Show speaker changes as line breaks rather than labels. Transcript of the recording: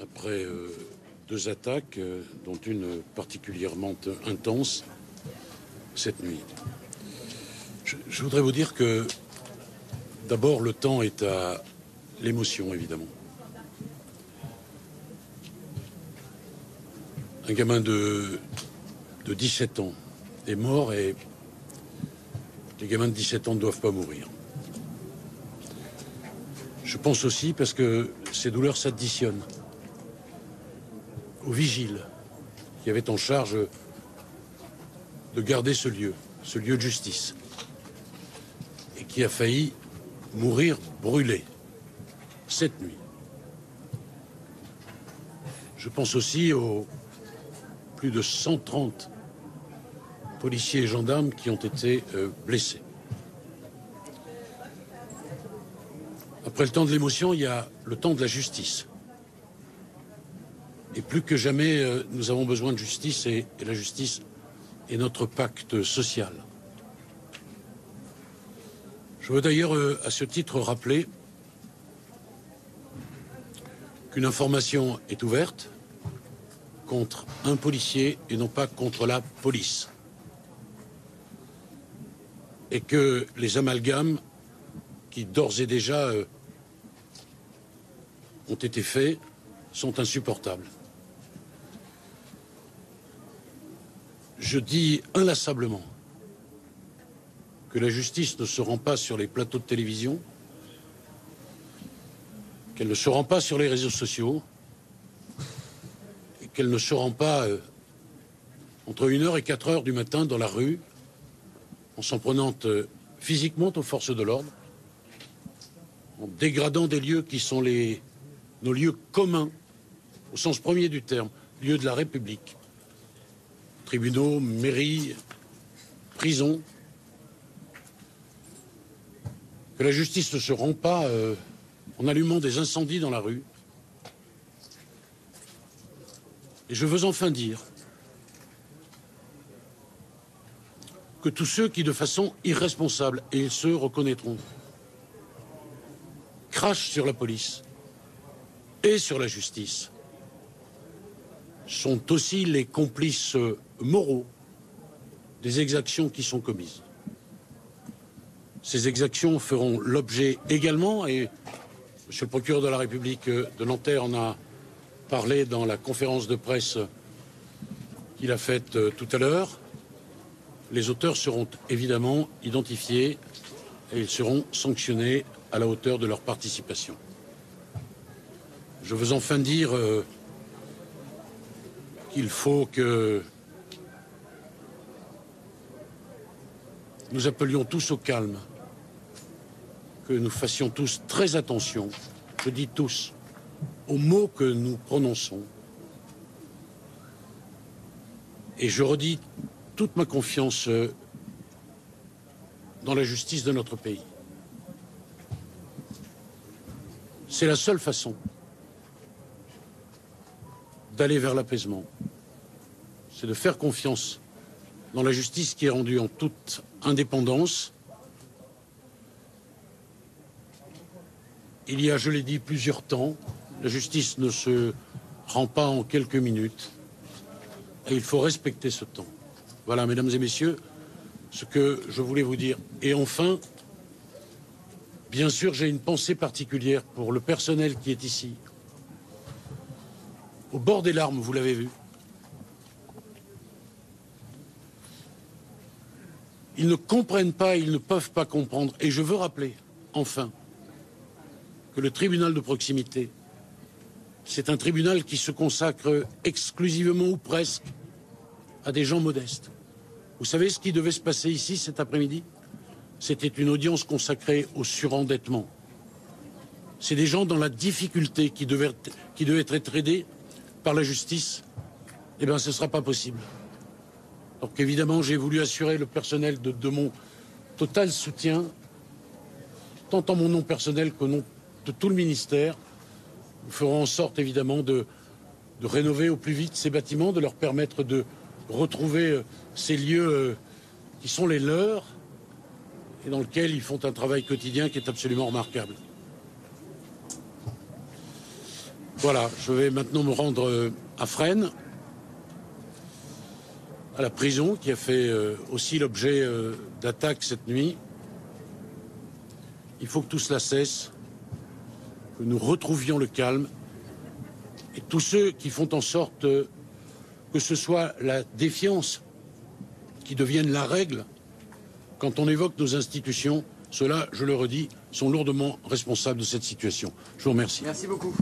après deux attaques, dont une particulièrement intense cette nuit. Je voudrais vous dire que d'abord le temps est à l'émotion, évidemment. Un gamin de 17 ans est mort et les gamins de 17 ans ne doivent pas mourir. Je pense aussi parce que ces douleurs s'additionnent aux vigiles qui avaient en charge de garder ce lieu de justice, et qui a failli mourir brûlé cette nuit. Je pense aussi aux plus de 130 policiers et gendarmes qui ont été blessés. Après le temps de l'émotion, il y a le temps de la justice. Et plus que jamais, nous avons besoin de justice, et la justice est notre pacte social. Je veux d'ailleurs, à ce titre, rappeler qu'une information est ouverte contre un policier et non pas contre la police. Et que les amalgames qui d'ores et déjà ont été faits sont insupportables. Je dis inlassablement que la justice ne se rend pas sur les plateaux de télévision, qu'elle ne se rend pas sur les réseaux sociaux, et qu'elle ne se rend pas entre 1h et 4h du matin dans la rue, en s'en prenant physiquement aux forces de l'ordre, en dégradant des lieux qui sont nos lieux communs, au sens premier du terme, lieux de la République. Tribunaux, mairies, prisons. Que la justice ne se rend pas en allumant des incendies dans la rue. Et je veux enfin dire que tous ceux qui, de façon irresponsable, et ils se reconnaîtront, crachent sur la police et sur la justice, sont aussi les complices moraux des exactions qui sont commises. Ces exactions feront l'objet également, et Monsieur le procureur de la République de Nanterre en a parlé dans la conférence de presse qu'il a faite tout à l'heure, les auteurs seront évidemment identifiés et ils seront sanctionnés à la hauteur de leur participation. Je veux enfin dire qu'il faut que nous appelions tous au calme, que nous fassions tous très attention, je dis tous, aux mots que nous prononçons. Et je redis toute ma confiance dans la justice de notre pays. C'est la seule façon d'aller vers l'apaisement. C'est de faire confiance dans la justice qui est rendue en toute indépendance. Il y a, je l'ai dit, plusieurs temps. La justice ne se rend pas en quelques minutes. Et il faut respecter ce temps. Voilà, mesdames et messieurs, ce que je voulais vous dire. Et enfin, bien sûr, j'ai une pensée particulière pour le personnel qui est ici. Au bord des larmes, vous l'avez vu. Ils ne comprennent pas, ils ne peuvent pas comprendre. Et je veux rappeler, enfin, que le tribunal de proximité, c'est un tribunal qui se consacre exclusivement ou presque à des gens modestes. Vous savez ce qui devait se passer ici cet après-midi? C'était une audience consacrée au surendettement. C'est des gens dans la difficulté qui devaient être aidés par la justice. Eh bien, ce ne sera pas possible. Donc évidemment, j'ai voulu assurer le personnel de mon total soutien, tant en mon nom personnel qu'au nom de tout le ministère. Nous ferons en sorte évidemment de rénover au plus vite ces bâtiments, de leur permettre de retrouver ces lieux qui sont les leurs et dans lesquels ils font un travail quotidien qui est absolument remarquable. Voilà, je vais maintenant me rendre à Fresnes, à la prison qui a fait aussi l'objet d'attaques cette nuit. Il faut que tout cela cesse, que nous retrouvions le calme et tous ceux qui font en sorte que ce soit la défiance qui devienne la règle quand on évoque nos institutions, ceux-là, je le redis, sont lourdement responsables de cette situation. Je vous remercie.
Merci beaucoup.